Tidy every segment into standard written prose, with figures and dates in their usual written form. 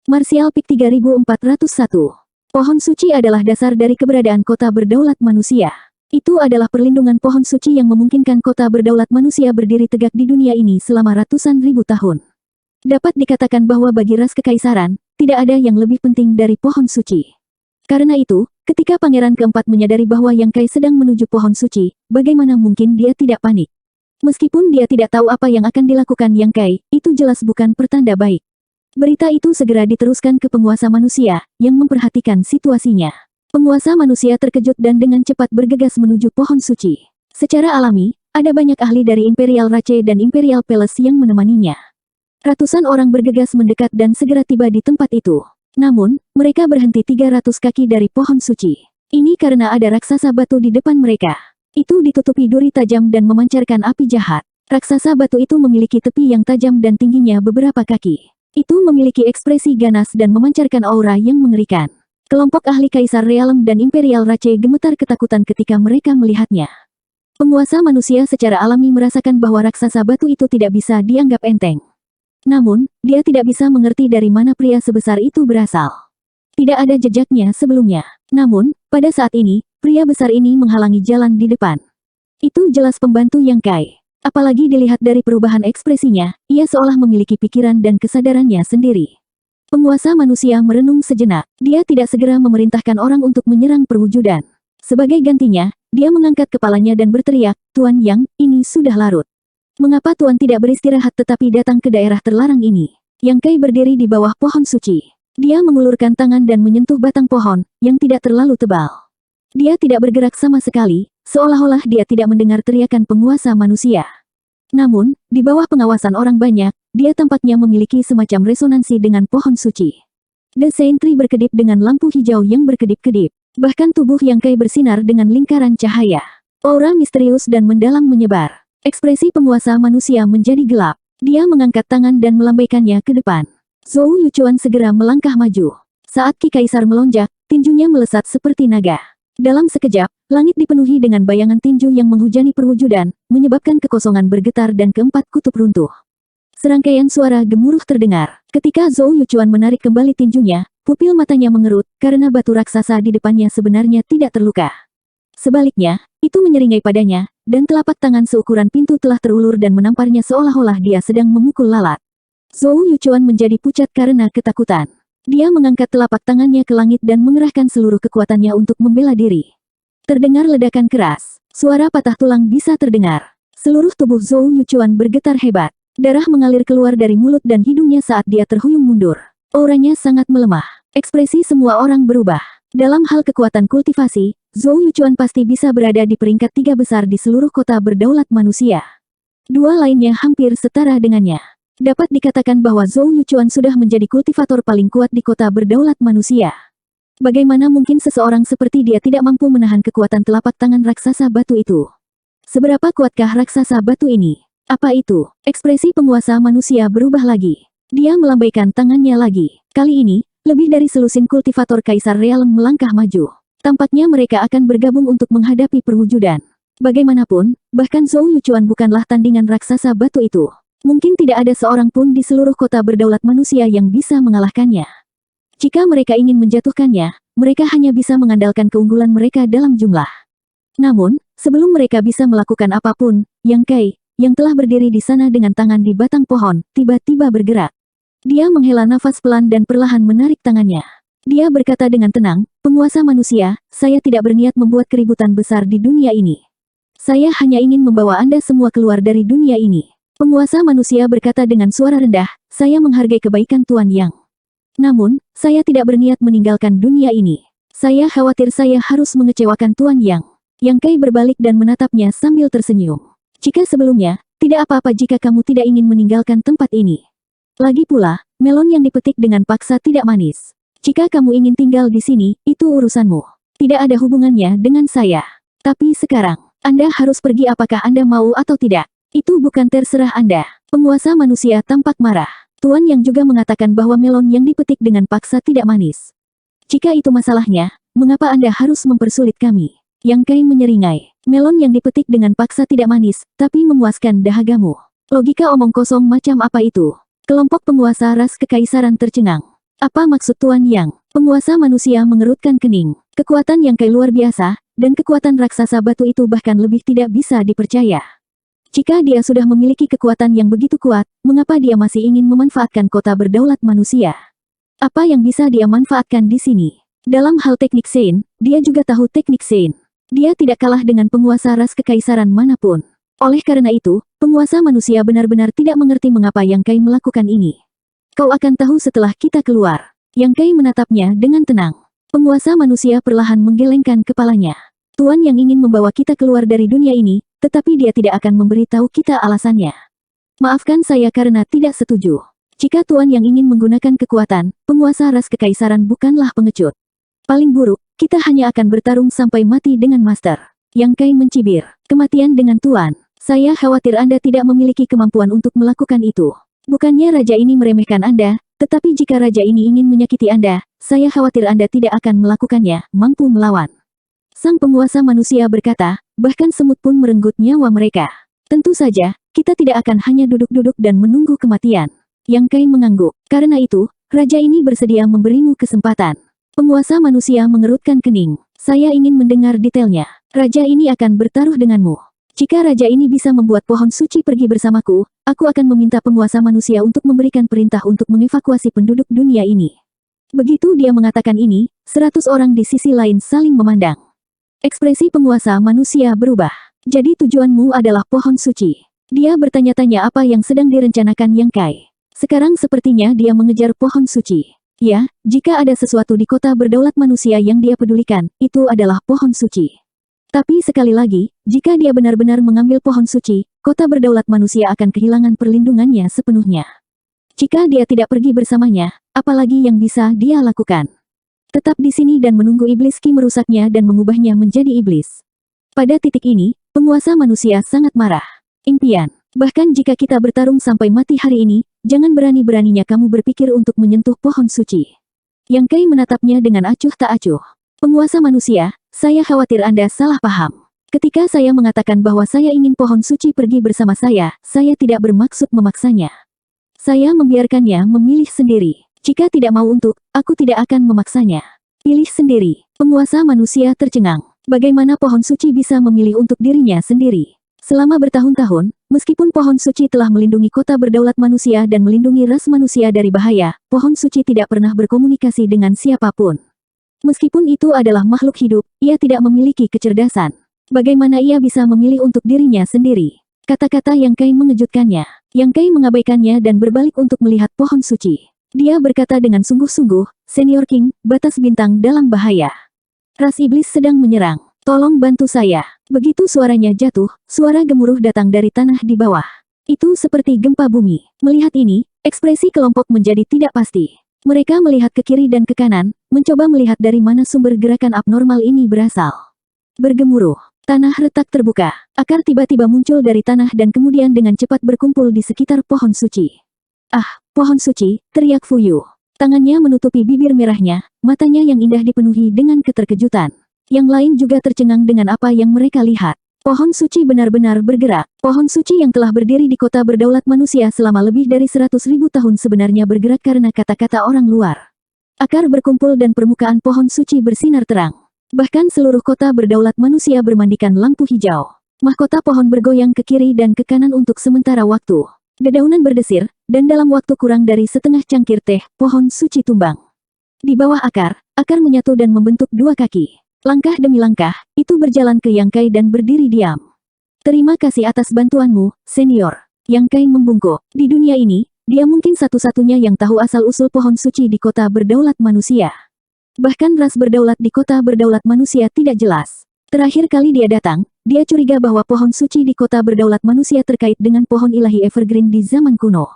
Martial Peak 3401. Pohon suci adalah dasar dari keberadaan kota berdaulat manusia. Itu adalah perlindungan pohon suci yang memungkinkan kota berdaulat manusia berdiri tegak di dunia ini selama ratusan ribu tahun. Dapat dikatakan bahwa bagi ras kekaisaran, tidak ada yang lebih penting dari pohon suci. Karena itu, ketika Pangeran keempat menyadari bahwa Yang Kai sedang menuju pohon suci, bagaimana mungkin dia tidak panik? Meskipun dia tidak tahu apa yang akan dilakukan Yang Kai, itu jelas bukan pertanda baik. Berita itu segera diteruskan ke penguasa manusia, yang memperhatikan situasinya. Penguasa manusia terkejut dan dengan cepat bergegas menuju pohon suci. Secara alami, ada banyak ahli dari Imperial Rache dan Imperial Palace yang menemaninya. Ratusan orang bergegas mendekat dan segera tiba di tempat itu. Namun, mereka berhenti 300 kaki dari pohon suci. Ini karena ada raksasa batu di depan mereka. Itu ditutupi duri tajam dan memancarkan api jahat. Raksasa batu itu memiliki tepi yang tajam dan tingginya beberapa kaki. Itu memiliki ekspresi ganas dan memancarkan aura yang mengerikan. Kelompok ahli Kaisar Realm dan Imperial Rache gemetar ketakutan ketika mereka melihatnya. Penguasa manusia secara alami merasakan bahwa raksasa batu itu tidak bisa dianggap enteng. Namun, dia tidak bisa mengerti dari mana pria sebesar itu berasal. Tidak ada jejaknya sebelumnya. Namun, pada saat ini, pria besar ini menghalangi jalan di depan. Itu jelas pembantu Yang Kai. Apalagi dilihat dari perubahan ekspresinya, ia seolah memiliki pikiran dan kesadarannya sendiri. Penguasa manusia merenung sejenak. Dia tidak segera memerintahkan orang untuk menyerang perwujudan. Sebagai gantinya, dia mengangkat kepalanya dan berteriak, "Tuan Yang, ini sudah larut. Mengapa Tuan tidak beristirahat tetapi datang ke daerah terlarang ini?" Yang Kai berdiri di bawah pohon suci. Dia mengulurkan tangan dan menyentuh batang pohon, yang tidak terlalu tebal. Dia tidak bergerak sama sekali, seolah-olah dia tidak mendengar teriakan penguasa manusia. Namun, di bawah pengawasan orang banyak, dia tampaknya memiliki semacam resonansi dengan pohon suci. The Saint Tree berkedip dengan lampu hijau yang berkedip-kedip. Bahkan tubuh Yang Kai bersinar dengan lingkaran cahaya. Aura misterius dan mendalam menyebar. Ekspresi penguasa manusia menjadi gelap. Dia mengangkat tangan dan melambaikannya ke depan. Zhou Yuchuan segera melangkah maju. Saat Ki Kaisar melonjak, tinjunya melesat seperti naga. Dalam sekejap, langit dipenuhi dengan bayangan tinju yang menghujani perwujudan, menyebabkan kekosongan bergetar dan keempat kutub runtuh. Serangkaian suara gemuruh terdengar. Ketika Zhou Yuchuan menarik kembali tinjunya, pupil matanya mengerut, karena batu raksasa di depannya sebenarnya tidak terluka. Sebaliknya, itu menyeringai padanya, dan telapak tangan seukuran pintu telah terulur dan menamparnya seolah-olah dia sedang memukul lalat. Zhou Yuchuan menjadi pucat karena ketakutan. Dia mengangkat telapak tangannya ke langit dan mengerahkan seluruh kekuatannya untuk membela diri. Terdengar ledakan keras. Suara patah tulang bisa terdengar. Seluruh tubuh Zhou Yuchuan bergetar hebat. Darah mengalir keluar dari mulut dan hidungnya saat dia terhuyung mundur. Auranya sangat melemah. Ekspresi semua orang berubah. Dalam hal kekuatan kultivasi, Zhou Yuchuan pasti bisa berada di peringkat 3 besar di seluruh kota berdaulat manusia. Dua lainnya hampir setara dengannya. Dapat dikatakan bahwa Zhou Yuchuan sudah menjadi kultivator paling kuat di kota berdaulat manusia. Bagaimana mungkin seseorang seperti dia tidak mampu menahan kekuatan telapak tangan raksasa batu itu? Seberapa kuatkah raksasa batu ini? Apa itu? Ekspresi penguasa manusia berubah lagi. Dia melambaikan tangannya lagi. Kali ini, lebih dari selusin kultivator Kaisar Realm melangkah maju. Tampaknya mereka akan bergabung untuk menghadapi perwujudan. Bagaimanapun, bahkan Zhou Yuchuan bukanlah tandingan raksasa batu itu. Mungkin tidak ada seorang pun di seluruh kota berdaulat manusia yang bisa mengalahkannya. Jika mereka ingin menjatuhkannya, mereka hanya bisa mengandalkan keunggulan mereka dalam jumlah. Namun, sebelum mereka bisa melakukan apapun, Yang Kai, yang telah berdiri di sana dengan tangan di batang pohon, tiba-tiba bergerak. Dia menghela nafas pelan dan perlahan menarik tangannya. Dia berkata dengan tenang, "Penguasa manusia, saya tidak berniat membuat keributan besar di dunia ini. Saya hanya ingin membawa Anda semua keluar dari dunia ini." Penguasa manusia berkata dengan suara rendah, "Saya menghargai kebaikan Tuan Yang. Namun, saya tidak berniat meninggalkan dunia ini. Saya khawatir saya harus mengecewakan Tuan Yang." Yang Kai berbalik dan menatapnya sambil tersenyum. "Jika sebelumnya, tidak apa-apa jika kamu tidak ingin meninggalkan tempat ini. Lagi pula, melon yang dipetik dengan paksa tidak manis. Jika kamu ingin tinggal di sini, itu urusanmu. Tidak ada hubungannya dengan saya. Tapi sekarang, Anda harus pergi apakah Anda mau atau tidak. Itu bukan terserah Anda." Penguasa manusia tampak marah. Tuan Yang juga mengatakan bahwa melon yang dipetik dengan paksa tidak manis. "Jika itu masalahnya, mengapa Anda harus mempersulit kami?" Yang Kai menyeringai. "Melon yang dipetik dengan paksa tidak manis, tapi memuaskan dahagamu. Logika omong kosong macam apa itu?" Kelompok penguasa ras kekaisaran tercengang. Apa maksud Tuan Yang? Penguasa manusia mengerutkan kening. Kekuatan Yang Kai luar biasa, dan kekuatan raksasa batu itu bahkan lebih tidak bisa dipercaya. Jika dia sudah memiliki kekuatan yang begitu kuat, mengapa dia masih ingin memanfaatkan kota berdaulat manusia? Apa yang bisa dia manfaatkan di sini? Dalam hal teknik Sein, dia juga tahu teknik Sein. Dia tidak kalah dengan penguasa ras kekaisaran manapun. Oleh karena itu, penguasa manusia benar-benar tidak mengerti mengapa Yang Kai melakukan ini. Kau akan tahu setelah kita keluar. Yang Kai menatapnya dengan tenang. Penguasa manusia perlahan menggelengkan kepalanya. Tuan yang ingin membawa kita keluar dari dunia ini, tetapi dia tidak akan memberitahu kita alasannya. Maafkan saya karena tidak setuju. Jika Tuan yang ingin menggunakan kekuatan, penguasa ras kekaisaran bukanlah pengecut. Paling buruk, kita hanya akan bertarung sampai mati dengan Master. Yang Kai mencibir. Kematian dengan Tuan. Saya khawatir Anda tidak memiliki kemampuan untuk melakukan itu. Bukannya raja ini meremehkan Anda, tetapi jika raja ini ingin menyakiti Anda, saya khawatir Anda tidak akan melakukannya, mampu melawan. Sang penguasa manusia berkata, bahkan semut pun merenggut nyawa mereka. Tentu saja, kita tidak akan hanya duduk-duduk dan menunggu kematian. Yang Kai mengangguk. Karena itu, raja ini bersedia memberimu kesempatan. Penguasa manusia mengerutkan kening. Saya ingin mendengar detailnya. Raja ini akan bertaruh denganmu. Jika raja ini bisa membuat pohon suci pergi bersamaku, aku akan meminta penguasa manusia untuk memberikan perintah untuk mengevakuasi penduduk dunia ini. Begitu dia mengatakan ini, 100 orang di sisi lain saling memandang. Ekspresi penguasa manusia berubah. Jadi tujuanmu adalah pohon suci. Dia bertanya-tanya apa yang sedang direncanakan Yang Kai. Sekarang sepertinya dia mengejar pohon suci. Ya, jika ada sesuatu di kota berdaulat manusia yang dia pedulikan, itu adalah pohon suci. Tapi sekali lagi, jika dia benar-benar mengambil pohon suci, kota berdaulat manusia akan kehilangan perlindungannya sepenuhnya. Jika dia tidak pergi bersamanya, apalagi yang bisa dia lakukan? Tetap di sini dan menunggu iblis Ki merusaknya dan mengubahnya menjadi iblis. Pada titik ini, penguasa manusia sangat marah. Impian. Bahkan jika kita bertarung sampai mati hari ini, jangan berani-beraninya kamu berpikir untuk menyentuh pohon suci. Yang Kai menatapnya dengan acuh tak acuh. Penguasa manusia, saya khawatir Anda salah paham. Ketika saya mengatakan bahwa saya ingin pohon suci pergi bersama saya tidak bermaksud memaksanya. Saya membiarkannya memilih sendiri. Jika tidak mau untuk, aku tidak akan memaksanya. Pilih sendiri. Penguasa manusia tercengang. Bagaimana pohon suci bisa memilih untuk dirinya sendiri? Selama bertahun-tahun, meskipun pohon suci telah melindungi kota berdaulat manusia dan melindungi ras manusia dari bahaya, pohon suci tidak pernah berkomunikasi dengan siapapun. Meskipun itu adalah makhluk hidup, ia tidak memiliki kecerdasan. Bagaimana ia bisa memilih untuk dirinya sendiri? Kata-kata Yang Kai mengejutkannya. Yang Kai mengabaikannya dan berbalik untuk melihat pohon suci. Dia berkata dengan sungguh-sungguh, Senior King, batas bintang dalam bahaya. Ras iblis sedang menyerang. Tolong bantu saya. Begitu suaranya jatuh, suara gemuruh datang dari tanah di bawah. Itu seperti gempa bumi. Melihat ini, ekspresi kelompok menjadi tidak pasti. Mereka melihat ke kiri dan ke kanan, mencoba melihat dari mana sumber gerakan abnormal ini berasal. Bergemuruh. Tanah retak terbuka. Akar tiba-tiba muncul dari tanah dan kemudian dengan cepat berkumpul di sekitar pohon suci. Ah, pohon suci, teriak Fuyu. Tangannya menutupi bibir merahnya, matanya yang indah dipenuhi dengan keterkejutan. Yang lain juga tercengang dengan apa yang mereka lihat. Pohon suci benar-benar bergerak. Pohon suci yang telah berdiri di kota berdaulat manusia selama lebih dari 100.000 tahun sebenarnya bergerak karena kata-kata orang luar. Akar berkumpul dan permukaan pohon suci bersinar terang. Bahkan seluruh kota berdaulat manusia bermandikan lampu hijau. Mahkota pohon bergoyang ke kiri dan ke kanan untuk sementara waktu. Dedaunan berdesir, dan dalam waktu kurang dari setengah cangkir teh, pohon suci tumbang. Di bawah akar menyatu dan membentuk dua kaki. Langkah demi langkah, itu berjalan ke Yang Kai dan berdiri diam. Terima kasih atas bantuanmu, senior. Yang Kai membungkuk. Di dunia ini, dia mungkin satu-satunya yang tahu asal-usul pohon suci di kota berdaulat manusia. Bahkan ras berdaulat di kota berdaulat manusia tidak jelas. Terakhir kali dia datang, dia curiga bahwa pohon suci di kota berdaulat manusia terkait dengan pohon ilahi evergreen di zaman kuno.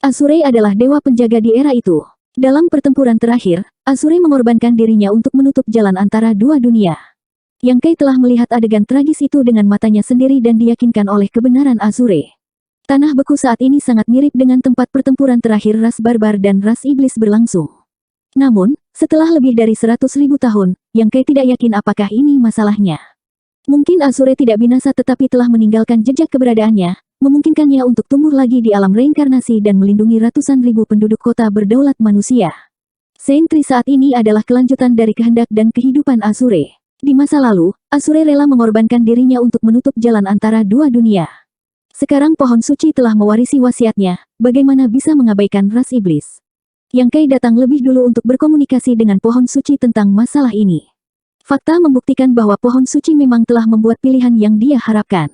Azure adalah dewa penjaga di era itu. Dalam pertempuran terakhir, Azure mengorbankan dirinya untuk menutup jalan antara dua dunia. Yang Kai telah melihat adegan tragis itu dengan matanya sendiri dan diyakinkan oleh kebenaran Azure. Tanah beku saat ini sangat mirip dengan tempat pertempuran terakhir ras barbar dan ras iblis berlangsung. Namun, setelah lebih dari 100.000 tahun, Yang Kai tidak yakin apakah ini masalahnya. Mungkin Azure tidak binasa tetapi telah meninggalkan jejak keberadaannya, memungkinkannya untuk tumbuh lagi di alam reinkarnasi dan melindungi ratusan ribu penduduk kota berdaulat manusia. Saint-Tri saat ini adalah kelanjutan dari kehendak dan kehidupan Azure. Di masa lalu, Azure rela mengorbankan dirinya untuk menutup jalan antara dua dunia. Sekarang pohon suci telah mewarisi wasiatnya, bagaimana bisa mengabaikan ras iblis? Yang Kai datang lebih dulu untuk berkomunikasi dengan pohon suci tentang masalah ini. Fakta membuktikan bahwa pohon suci memang telah membuat pilihan yang dia harapkan.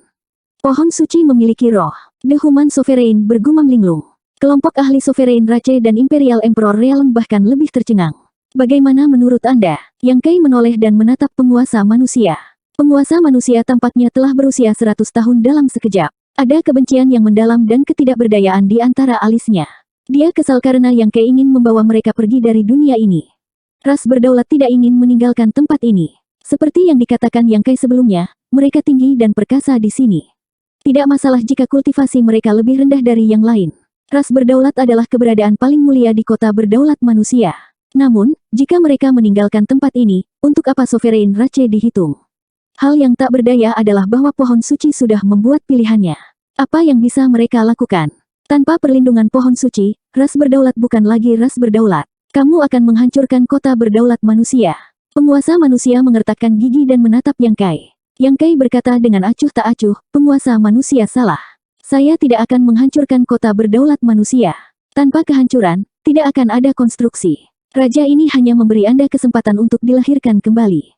Pohon suci memiliki roh. The Human Sovereign bergumam linglung. Kelompok ahli Sovereign Rache dan Imperial Emperor Realm bahkan lebih tercengang. Bagaimana menurut Anda? Yang Kai menoleh dan menatap penguasa manusia. Penguasa manusia tampaknya telah berusia 100 tahun dalam sekejap. Ada kebencian yang mendalam dan ketidakberdayaan di antara alisnya. Dia kesal karena Yang Kai ingin membawa mereka pergi dari dunia ini. Ras berdaulat tidak ingin meninggalkan tempat ini. Seperti yang dikatakan Yang Kai sebelumnya, mereka tinggi dan perkasa di sini. Tidak masalah jika kultivasi mereka lebih rendah dari yang lain. Ras berdaulat adalah keberadaan paling mulia di kota berdaulat manusia. Namun, jika mereka meninggalkan tempat ini, untuk apa Sovereign Rache dihitung? Hal yang tak berdaya adalah bahwa pohon suci sudah membuat pilihannya. Apa yang bisa mereka lakukan? Tanpa perlindungan pohon suci, ras berdaulat bukan lagi ras berdaulat. Kamu akan menghancurkan kota berdaulat manusia. Penguasa manusia mengertakkan gigi dan menatap Yang Kai. Yang Kai berkata dengan acuh tak acuh, penguasa manusia salah. Saya tidak akan menghancurkan kota berdaulat manusia. Tanpa kehancuran, tidak akan ada konstruksi. Raja ini hanya memberi Anda kesempatan untuk dilahirkan kembali.